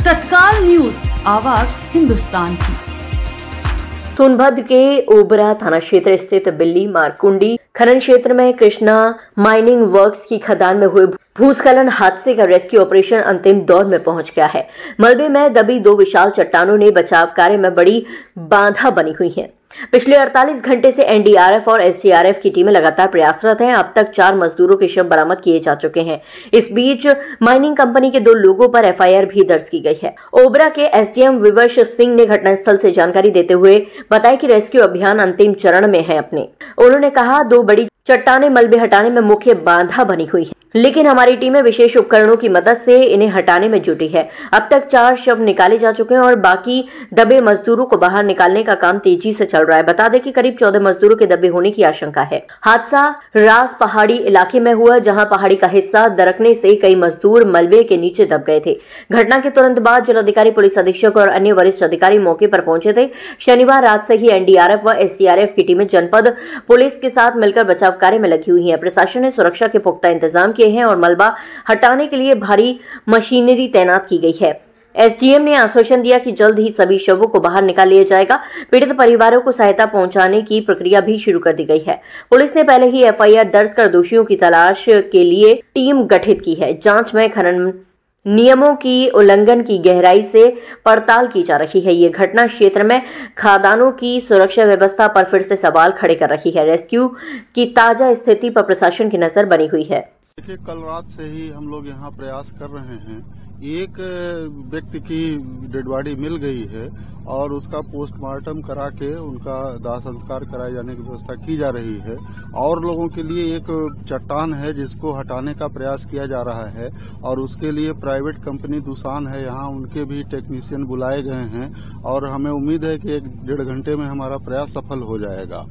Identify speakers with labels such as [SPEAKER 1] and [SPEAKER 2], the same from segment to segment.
[SPEAKER 1] तत्काल न्यूज, आवाज हिंदुस्तान की।
[SPEAKER 2] सोनभद्र के ओबरा थाना क्षेत्र स्थित बिल्ली मारकुंडी खनन क्षेत्र में कृष्णा माइनिंग वर्क्स की खदान में हुए भूस्खलन हादसे का रेस्क्यू ऑपरेशन अंतिम दौर में पहुंच गया है। मलबे में दबी दो विशाल चट्टानों ने बचाव कार्य में बड़ी बाधा बनी हुई है। पिछले 48 घंटे से एनडीआरएफ और एसडीआरएफ की टीमें लगातार प्रयासरत हैं। अब तक 4 मजदूरों के शव बरामद किए जा चुके हैं। इस बीच माइनिंग कंपनी के 2 लोगों पर एफआईआर भी दर्ज की गई है। ओबरा के एसडीएम विवश सिंह ने घटनास्थल से जानकारी देते हुए बताया कि रेस्क्यू अभियान अंतिम चरण में है। उन्होंने कहा, 2 बड़ी चट्टानें मलबे हटाने में मुख्य बाधा बनी हुई है, लेकिन हमारी टीमें विशेष उपकरणों की मदद से इन्हें हटाने में जुटी है। अब तक 4 शव निकाले जा चुके हैं और बाकी दबे मजदूरों को बाहर निकालने का काम तेजी से चल रहा है। बता दें कि करीब 14 मजदूरों के दबे होने की आशंका है। हादसा रास पहाड़ी इलाके में हुआ, जहां पहाड़ी का हिस्सा दरकने से कई मजदूर मलबे के नीचे दब गए थे। घटना के तुरंत बाद जिलाधिकारी, पुलिस अधीक्षक और अन्य वरिष्ठ अधिकारी मौके पर पहुंचे थे। शनिवार रात से ही एनडीआरएफ व एसडीआरएफ की टीमें जनपद पुलिस के साथ मिलकर बचाव कार्य में लगी हुई है। प्रशासन ने सुरक्षा के पुख्ता इंतजाम किए हैं और मलबा हटाने के लिए भारी मशीनरी तैनात की गई है। एसडीएम ने आश्वासन दिया कि जल्द ही सभी शवों को बाहर निकाल लिया जाएगा। पीड़ित परिवारों को सहायता पहुंचाने की प्रक्रिया भी शुरू कर दी गई है। पुलिस ने पहले ही एफआईआर दर्ज कर दोषियों की तलाश के लिए टीम गठित की है। जांच में खनन नियमों की उल्लंघन की गहराई से पड़ताल की जा रही है। ये घटना क्षेत्र में खादानों की सुरक्षा व्यवस्था पर फिर से सवाल खड़े कर रही है। रेस्क्यू की ताजा स्थिति पर प्रशासन की नजर बनी हुई है।
[SPEAKER 3] देखिए, कल रात से ही हम लोग यहाँ प्रयास कर रहे हैं। एक व्यक्ति की डेड बॉडी मिल गई है और उसका पोस्टमार्टम करा के उनका दाह संस्कार कराए जाने की व्यवस्था की जा रही है। और लोगों के लिए एक चट्टान है जिसको हटाने का प्रयास किया जा रहा है और उसके लिए प्राइवेट कंपनी दूसान है, यहाँ उनके भी टेक्नीशियन बुलाए गए हैं और हमें उम्मीद है कि 1-1.5 घंटे में हमारा प्रयास सफल हो जाएगा।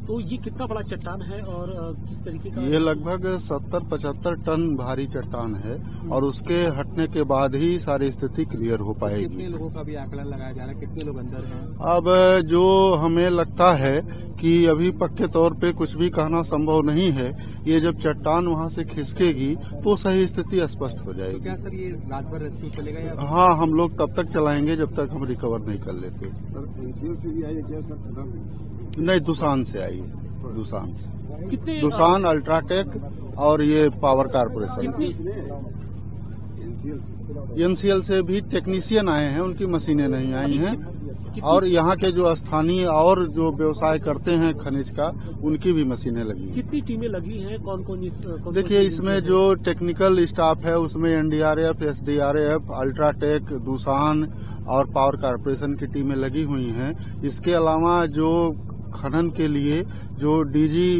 [SPEAKER 4] तो ये कितना बड़ा चट्टान है और किस तरीके का? ये
[SPEAKER 3] लगभग 70-75 टन भारी चट्टान है और उसके हटने के बाद ही सारी स्थिति क्लियर हो पाएगी।
[SPEAKER 4] कितने लोगों का भी आकलन लगाया जा रहा है? कितने लोग अंदर हैं?
[SPEAKER 3] अब जो हमें लगता है कि अभी पक्के तौर पे कुछ भी कहना संभव नहीं है। ये जब चट्टान वहाँ से खिसकेगी तो सही स्थिति स्पष्ट हो जाएगी।
[SPEAKER 4] तो क्या सर ये रात भर रेस्क्यू चलेगा या?
[SPEAKER 3] हाँ, हम लोग तब तक चलाएंगे जब तक हम रिकवर नहीं कर लेते। नहीं, दूसान से आई है। दूसान से, दूसान, अल्ट्राटेक और ये पावर कारपोरेशन। एनसीएल से भी टेक्नीशियन आए हैं, उनकी मशीनें नहीं आई हैं। और यहाँ के जो स्थानीय और जो व्यवसाय करते हैं खनिज का, उनकी भी मशीनें लगी।
[SPEAKER 4] कितनी टीमें लगी हैं? कौन?
[SPEAKER 3] देखिए, इसमें जो टेक्निकल स्टाफ है उसमें एनडीआरएफ, एसडीआरएफ, अल्ट्राटेक, दूसान और पावर कारपोरेशन की टीमें लगी हुई हैं। इसके अलावा जो खनन के लिए जो डीजी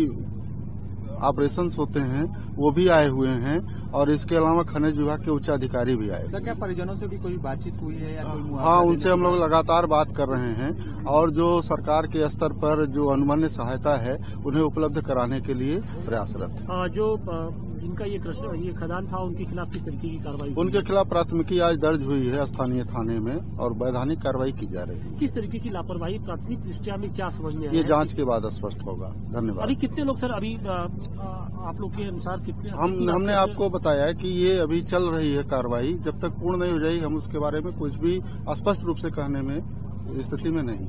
[SPEAKER 3] ऑपरेशंस होते हैं वो भी आए हुए हैं और इसके अलावा खनिज विभाग के उच्च अधिकारी भी आए।
[SPEAKER 4] क्या परिजनों से भी कोई बातचीत हुई है या कोई?
[SPEAKER 3] हाँ, उनसे हम लोग लगातार बात कर रहे हैं और जो सरकार के स्तर पर जो अनुमन्य सहायता है उन्हें उपलब्ध कराने के लिए प्रयासरत।
[SPEAKER 4] जो जिनका ये खदान था उनके खिलाफ किस तरीके की कार्रवाई?
[SPEAKER 3] उनके खिलाफ प्राथमिकी आज दर्ज हुई है स्थानीय थाने में और वैधानिक कार्रवाई की जा रही है।
[SPEAKER 4] किस तरीके की लापरवाही प्राथमिक दृष्टिया में क्या समझ में आया?
[SPEAKER 3] ये जांच के बाद स्पष्ट होगा। धन्यवाद।
[SPEAKER 4] अभी कितने लोग सर, अभी आप लोग के अनुसार कितने?
[SPEAKER 3] हमने आपको बताया है कि ये अभी चल रही है कार्रवाई। जब तक पूर्ण नहीं हो जाएगी हम उसके बारे में कुछ भी स्पष्ट रूप से कहने में स्थिति में नहीं।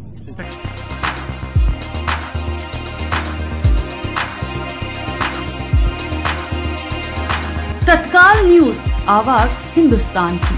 [SPEAKER 1] तत्काल न्यूज, आवाज हिंदुस्तान की।